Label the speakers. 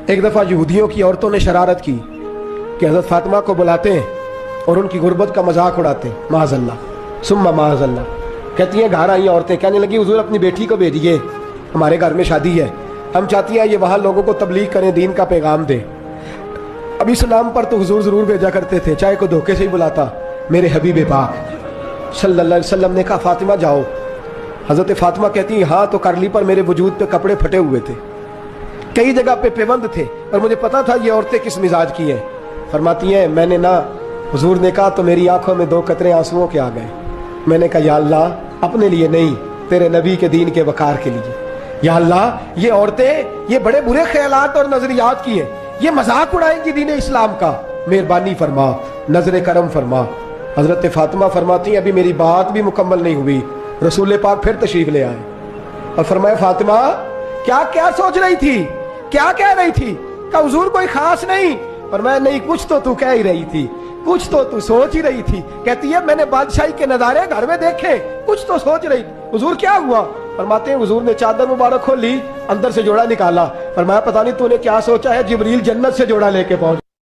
Speaker 1: ایک دفعہ یہودیوں کی عورتوں نے شرارت کی کہ حضرت فاطمہ کو بلاتے ہیں اور ان کی غربت کا مذاق اڑاتے ہیں، معاذ اللہ ثم معاذ اللہ۔ کہتی ہیں گھر آئی عورتیں کہنے لگی حضور اپنی بیٹی کو بھیجیے، ہمارے گھر میں شادی ہے، ہم چاہتی ہیں یہ وہاں لوگوں کو تبلیغ کریں، دین کا پیغام دیں۔ اب اس نام پر تو حضور ضرور بھیجا کرتے تھے، چاہے کوئی دھوکے سے ہی بلاتا۔ میرے حبیب پاک صلی اللہ علیہ وسلم نے کہا فاطمہ جاؤ۔ حضرت فاطمہ کہتی ہیں ہاں تو کر لی، پر میرے وجود پہ کپڑے پھٹے ہوئے تھے، کئی جگہ پہ پیوند تھے، پر مجھے پتا تھا یہ عورتیں کس مزاج کی ہیں۔ فرماتی ہیں میں نے نہ، حضور نے کہا تو میری آنکھوں میں 2 قطرے آنسوؤں کے آ گئے۔ میں نے کہا یا اللہ اپنے لیے نہیں، تیرے نبی کے دین کے وقار کے لیے، یا اللہ یہ عورتیں یہ بڑے برے خیالات اور نظریات کی ہیں، یہ مذاق اڑائیں گی دین اسلام کا، مہربانی فرما، نظر کرم فرما۔ حضرت فاطمہ فرماتی ہیں ابھی میری بات بھی مکمل نہیں ہوئی، رسول پاک پھر تشریف لے آئے اور فرمایا فاطمہ کیا کیا سوچ رہی تھی، کیا کہہ رہی تھی؟ کہ حضور کوئی خاص نہیں، فرمایا نہیں کچھ تو تو کہہ ہی رہی تھی، کچھ تو تو سوچ ہی رہی تھی۔ کہتی ہے میں نے بادشاہی کے نظارے گھر میں دیکھے، کچھ تو سوچ رہی تھی۔ حضور کیا ہوا؟ فرماتے ہیں حضور نے چادر مبارک کھولی، اندر سے جوڑا نکالا، فرمایا پتہ نہیں تو نے کیا سوچا ہے، جبریل جنت سے جوڑا لے کے پہنچ